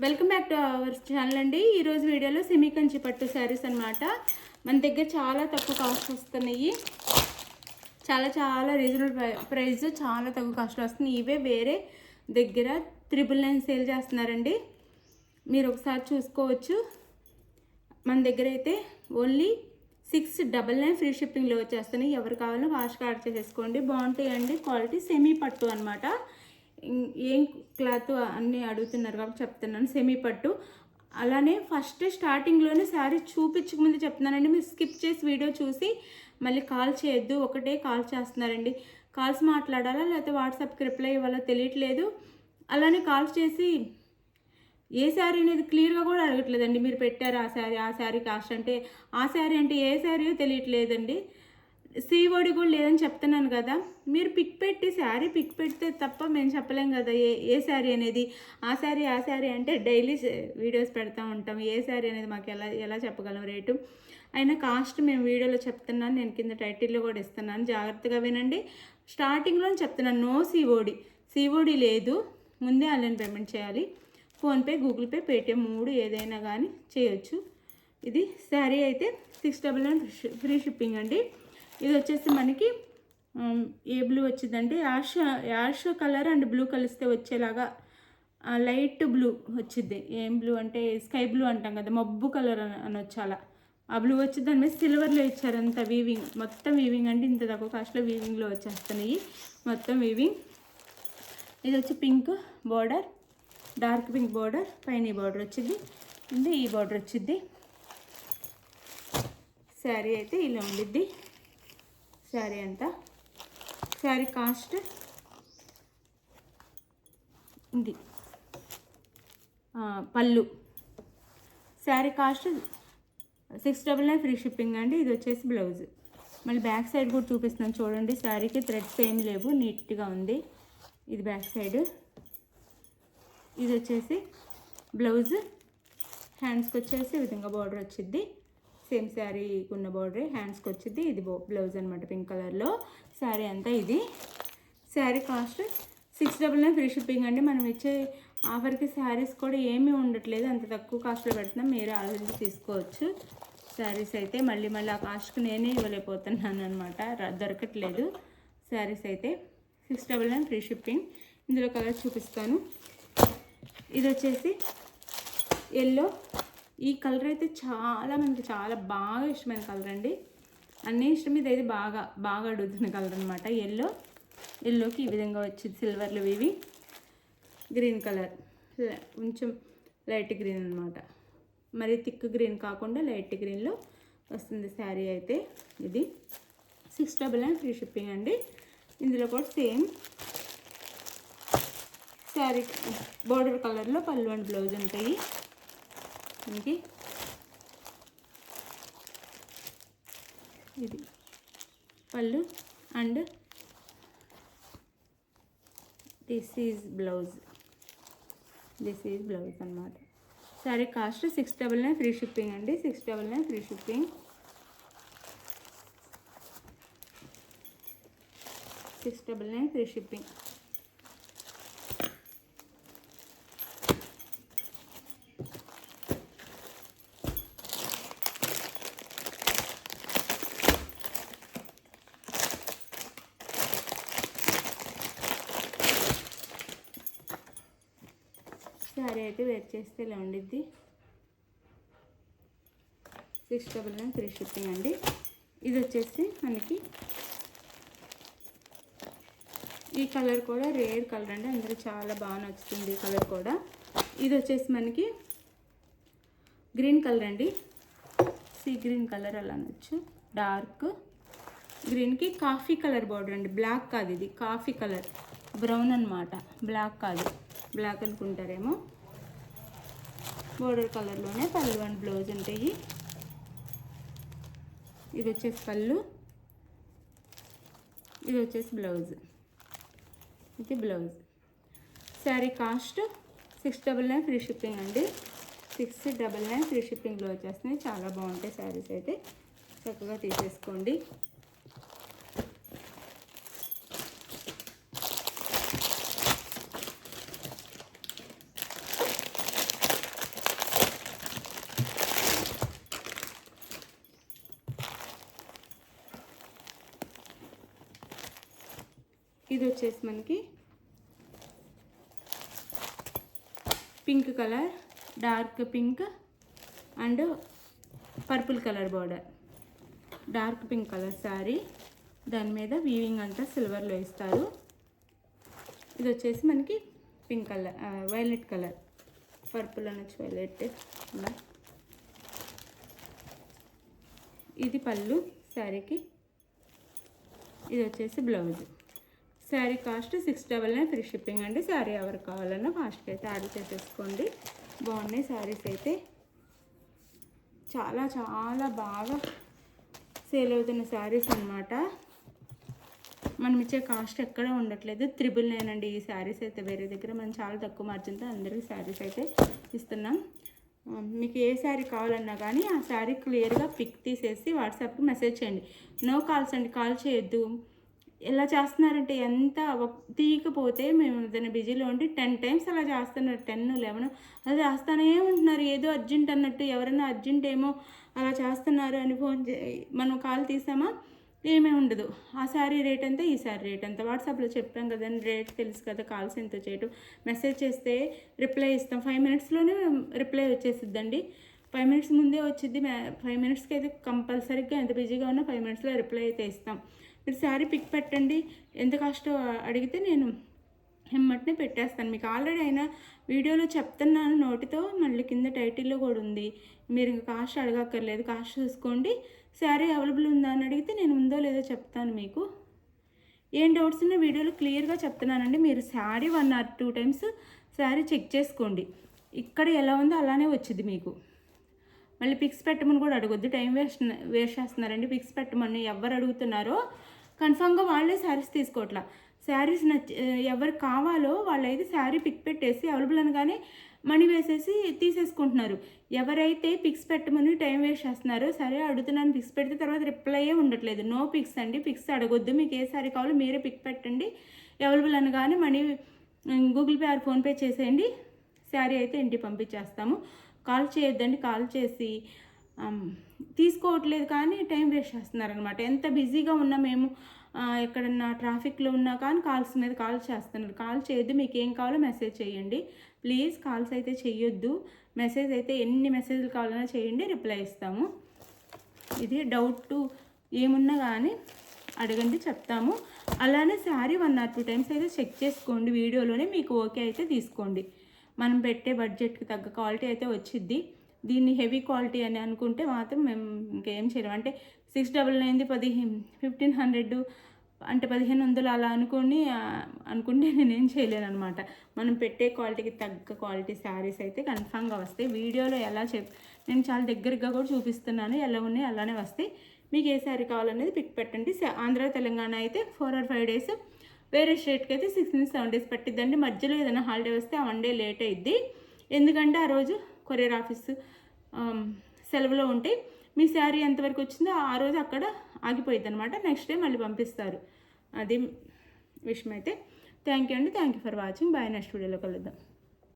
Welcome back to our channel అండి. ఈరోజు వీడియోలో సెమీ కంచి పట్టు శారీస్ అనమాట. మన దగ్గర చాలా తక్కువ కాస్ట్ వస్తున్నాయి. చాలా రీజనబుల్ ప్రైస్, చాలా తక్కువ కాస్ట్లో వస్తుంది. ఇవే వేరే దగ్గర 999 సేల్ చేస్తున్నారండి. మీరు ఒకసారి చూసుకోవచ్చు. మన దగ్గర అయితే ఓన్లీ 699 ఫ్రీ షిప్పింగ్లో వచ్చేస్తున్నాయి. ఎవరు కావాలో ఫాస్ట్గా ఆర్డర్ చేసేసుకోండి. బాగుంటాయండి. క్వాలిటీ సెమీ పట్టు అనమాట. ఏం క్లాత్ అన్నీ అడుగుతున్నారు కాబట్టి చెప్తున్నాను. సెమీ పట్టు. అలానే ఫస్ట్ స్టార్టింగ్లోనే శారీ చూపించక ముందు చెప్తున్నానండి, మీరు స్కిప్ చేసి వీడియో చూసి మళ్ళీ కాల్ చేయొద్దు. ఒకటే కాల్ చేస్తున్నారండి. కాల్స్ మాట్లాడాలా లేకపోతే వాట్సాప్కి రిప్లై ఇవ్వాలో తెలియట్లేదు. అలానే కాల్స్ చేసి ఏ శారీ అనేది క్లియర్గా కూడా అడగట్లేదండి. మీరు పెట్టారు ఆ శారీ కాస్ట్ అంటే, ఆ శారీ అంటే ఏ శారీ తెలియట్లేదండి. సీఓడి కూడా లేదని చెప్తున్నాను కదా. మీరు శారీ పిక్ పెడితే తప్ప మేము చెప్పలేం కదా ఏ శారీ అనేది. ఆ శారీ అంటే డైలీ వీడియోస్ పెడతా ఉంటాం. ఏ శారీ అనేది మాకు ఎలా చెప్పగలం రేటు. అయినా కాస్ట్ మేము వీడియోలో చెప్తున్నాను. నేను కింద టైటిల్లో కూడా ఇస్తున్నాను, జాగ్రత్తగా వినండి. స్టార్టింగ్లో చెప్తున్నాను, నో సిఓడి లేదు. ముందే ఆన్లైన్ పేమెంట్ చేయాలి. ఫోన్పే, గూగుల్ పే, పేటిఎం 3 ఏదైనా కానీ చేయొచ్చు. ఇది శారీ అయితే 699 ఫ్రీ షిప్పింగ్ అండి. ఇది వచ్చేసి మనకి ఏ బ్లూ వచ్చిందంటే యాష్ కలర్ అండ్ బ్లూ కలిస్తే వచ్చేలాగా లైట్ బ్లూ వచ్చింది. ఏం బ్లూ అంటే స్కై బ్లూ అంటాం కదా, మబ్బు కలర్ అనొచ్చు. అలా ఆ బ్లూ వచ్చి దాని మీద సిల్వర్లో ఇచ్చారు. అంత వీవింగ్, మొత్తం వీవింగ్ అంటే ఇంత తక్కువ కాస్ట్లో వీవింగ్లో వచ్చేస్తున్నాయి. మొత్తం వీవింగ్. ఇది వచ్చి pink border, dark pink border, పైన ఈ బార్డర్ వచ్చింది అండ్ ఈ బార్డర్ వచ్చింది. శారీ అయితే ఇలా ఉండిద్ది. శారీ అంతా. శారీ కాస్ట్ ఇది. పళ్ళు. శారీ కాస్ట్ 699 ఫ్రీ షిప్పింగ్ అండి. ఇది వచ్చేసి బ్లౌజ్. మళ్ళీ బ్యాక్ సైడ్ కూడా చూపిస్తున్నాను చూడండి. శారీకి థ్రెడ్స్ ఏం లేవు, నీట్గా ఉంది. ఇది బ్యాక్ సైడ్. ఇది వచ్చేసి బ్లౌజ్. హ్యాండ్స్కి వచ్చేసి ఈ విధంగా బార్డర్ వచ్చింది. సేమ్ శారీకి ఉన్న బార్డరే హ్యాండ్స్కి వచ్చింది. ఇది బ్లౌజ్ అనమాట, పింక్ కలర్లో. శారీ అంతా ఇది. శారీ కాస్ట్ 699 ఫ్రీ షిప్పింగ్ అండి. మనం ఇచ్చే ఆఫర్కి శారీస్ కూడా ఏమీ ఉండట్లేదు, అంత తక్కువ కాస్ట్లో పెడుతున్నాం. మీరే ఆలోచించి తీసుకోవచ్చు. శారీస్ అయితే మళ్ళీ ఆ కాస్ట్కి నేనే ఇవ్వలేకపోతున్నాను అనమాట, దొరకట్లేదు. శారీస్ అయితే 699 ఫ్రీ షిప్పింగ్. ఇందులో కలర్ చూపిస్తాను. ఇది వచ్చేసి ఎల్లో. ఈ కలర్ అయితే మనకి చాలా బాగా ఇష్టమైన కలర్ అండి. అన్నీ ఇష్టం. ఇది అయితే బాగా అడుగుతున్న కలర్ అనమాట. ఎల్లోకి ఈ విధంగా వచ్చింది సిల్వర్లు ఇవి. గ్రీన్ కలర్, కొంచెం లైట్ గ్రీన్ అనమాట. మరి థిక్ గ్రీన్ కాకుండా లైట్ గ్రీన్లో వస్తుంది శారీ అయితే. ఇది 699 ఫ్రీ షిప్పింగ్ అండి. ఇందులో కూడా సేమ్ శారీ బోర్డర్ కలర్లో పళ్ళు అండ్ బ్లౌజ్ ఉంటాయి. ఇంకి ఇది పళ్ళు అండ్ దిస్ ఈజ్ బ్లౌజ్ అన్నమాట. శారీ కాస్ట్ 699 ఫ్రీ షిప్పింగ్ అండి. 699 free shipping. 699 free shipping. Sari అయితే వేర్ చేస్తే ఇలా ఉండిద్ది. 699 ఫ్రీ షిప్పింగ్ అండి. ఇది వచ్చేసి మనకి ఈ కలర్ కూడా రేర్ కలర్ అండి. అందరూ చాలా బాగా నచ్చుతుంది ఈ కలర్ కూడా. ఇది వచ్చేసి మనకి గ్రీన్ కలర్ అండి. సీ గ్రీన్ కలర్ అలా అనొచ్చు. డార్క్ గ్రీన్కి కాఫీ కలర్ బార్డర్ అండి. బ్లాక్ కాదు, ఇది కాఫీ కలర్, బ్రౌన్ అనమాట. బ్లాక్ కాదు, బ్లాక్ అనుకుంటారేమో. బోర్డర్ కలర్లోనే పళ్ళు అండ్ బ్లౌజ్ ఉంటాయి. ఇది వచ్చేసి పళ్ళు, ఇది వచ్చేసి బ్లౌజ్. ఇది blouse. Sari cost 699 free shipping అండి. 699 ఫ్రీ షిప్పింగ్లో వచ్చేస్తున్నాయి. చాలా బాగుంటాయి శారీస్ అయితే, చక్కగా తీసేసుకోండి. ఇది వచ్చేసి మనకి pink colour, dark pink and purple colour border, dark pink colour sari, దాని మీద వీవింగ్ అంతా సిల్వర్లో ఇస్తారు. ఇది వచ్చేసి మనకి pink colour, violet colour, purple అనొచ్చు, వైలెట్. ఇది పళ్ళు శారీకి, ఇది వచ్చేసి blouse. Sari cost 699 free shipping అండి. శారీ ఎవరు కావాలన్నా ఫాస్ట్గా అయితే ఆర్డర్ చేసేసుకోండి. బాగున్నాయి శారీస్ అయితే, చాలా చాలా బాగా సేల్ అవుతున్న శారీస్ అన్నమాట. మనం ఇచ్చే కాస్ట్ ఎక్కడ ఉండట్లేదు, 999 అండి ఈ శారీస్ అయితే. వేరే దగ్గర మనం చాలా తక్కువ మార్జిన్తో అందరికీ శారీస్ అయితే ఇస్తున్నాం. మీకు ఏ శారీ కావాలన్నా కానీ ఆ శారీ క్లియర్గా పిక్ తీసేసి వాట్సాప్కి మెసేజ్ చేయండి. నో కాల్స్ అండి, కాల్ చేయొద్దు. ఎలా చేస్తున్నారంటే ఎంత తీయకపోతే మేము ఏదైనా బిజీలో ఉండి 10 టైమ్స్ అలా చేస్తున్నారు, 10, 11 అలా చేస్తూనే ఉంటున్నారు. ఏదో అర్జెంట్ అన్నట్టు, ఎవరైనా అర్జెంట్ ఏమో అలా చేస్తున్నారు అని మనం కాల్ తీసామా ఏమీ ఉండదు. ఆ శారీ రేట్ అంతా, ఈ శారీ రేట్ అంతా వాట్సాప్లో చెప్పాం కదండి, రేట్ తెలుసు కదా. కాల్స్ ఎంతో చేయటం, మెసేజ్ చేస్తే రిప్లై ఇస్తాం. 5 మినిట్స్లోనే రిప్లై వచ్చేసిద్దండి. 5 మినిట్స్ ముందే వచ్చింది. 5 మినిట్స్కి అయితే కంపల్సరీగా ఎంత బిజీగా ఉన్నా 5 మినిట్స్లో రిప్లై అయితే ఇస్తాం. మీరు శారీ పిక్ పెట్టండి, ఎంత కాస్టో అడిగితే నేను ఎమ్మటనే పెట్టేస్తాను. మీకు ఆల్రెడీ అయినా వీడియోలో చెప్తున్నాను నోటితో, మళ్ళీ కింద టైటిల్లో కూడా ఉంది. మీరు కాస్ట్ అడగక్కర్లేదు, కాస్ట్ చూసుకోండి. శారీ అవైలబుల్ ఉందా అని అడిగితే నేను ఉందో లేదో చెప్తాను. మీకు ఏం డౌట్స్ ఉన్నా వీడియోలో క్లియర్గా చెప్తున్నానండి. మీరు sari 1 or 2 times sari check చేసుకోండి. ఇక్కడ ఎలా ఉందో అలానే వచ్చింది మీకు. మళ్ళీ పిక్స్ పెట్టమని కూడా అడగొద్దు, టైం వేస్ట్ చేస్తున్నారండి. పిక్స్ పెట్టమని ఎవరు అడుగుతున్నారో కన్ఫామ్గా వాళ్ళే శారీస్ తీసుకోవట్లా. శారీస్ ఎవరికి కావాలో వాళ్ళైతే శారీ పిక్ పెట్టేసి అవైలబుల్ అనగానే మనీ వేసేసి తీసేసుకుంటున్నారు. ఎవరైతే పిక్స్ పెట్టమని టైం వేస్ట్ చేస్తున్నారో, సరే అడుగుతున్నాను పిక్స్ పెడితే తర్వాత రిప్లైయే ఉండట్లేదు. నో పిక్స్ అండి, పిక్స్ అడగొద్దు. మీకు ఏ శారీ కావాలో మీరే పిక్ పెట్టండి. అవైలబుల్ అనగానే money Google pay are PhonePe చేసేయండి. శారీ అయితే ఇంటికి పంపించేస్తాము. కాల్ చేయొద్దండి, కాల్ చేసి తీసుకోవట్లేదు కానీ టైం వేస్ట్ చేస్తున్నారనమాట. ఎంత బిజీగా ఉన్నా మేము ఎక్కడన్నా ట్రాఫిక్లో ఉన్నా కానీ కాల్స్ మీద కాల్ చేస్తున్నారు. కాల్ చేయొద్దు, మీకు ఏం కావాలో మెసేజ్ చేయండి ప్లీజ్. కాల్స్ అయితే చేయొద్దు, మెసేజ్ అయితే ఎన్ని మెసేజ్లు కావాలన్నా చేయండి, రిప్లై ఇస్తాము. ఇది డౌట్ ఏమున్నా కానీ అడగండి, చెప్తాము. అలానే శారీ 1 or 2 టైమ్స్ అయితే చెక్ చేసుకోండి. వీడియోలోనే మీకు ఓకే అయితే తీసుకోండి. మనం పెట్టే బడ్జెట్కి తగ్గ క్వాలిటీ అయితే వచ్చిద్ది. దీన్ని హెవీ క్వాలిటీ అని అనుకుంటే మాత్రం మేము ఇంకేం చేయలేము. అంటే 699 1500 అంటే 1500 అలా అనుకుంటే నేనేం చేయలేను అనమాట. మనం పెట్టే క్వాలిటీకి తగ్గ క్వాలిటీ శారీస్ అయితే కన్ఫామ్గా వస్తాయి. వీడియోలో ఎలా నేను చాలా దగ్గరగా కూడా చూపిస్తున్నాను, ఎలా ఉన్నాయి అలానే వస్తాయి. మీకు ఏ శారీ కావాలనేది పిక్ పెట్టండి. ఆంధ్ర తెలంగాణ అయితే 4 or 5 డేస్, వేరే స్టేట్కి అయితే 6 నుంచి 7 డేస్ పట్టిద్దండి. మధ్యలో ఏదైనా హాలిడే వస్తే ఆ 1 డే లేట్ అయ్యిద్ది. ఎందుకంటే ఆ రోజు కొరియర్ ఆఫీస్ సెలవులో ఉంటాయి. మీ శారీ ఎంతవరకు వచ్చిందో ఆ రోజు అక్కడ ఆగిపోయింది అనమాట. నెక్స్ట్ డే మళ్ళీ పంపిస్తారు. అది విషయం అయితే. థ్యాంక్ యూ అండి, thank you for watching. Bye. Next వీడియోలో కలుద్దాం.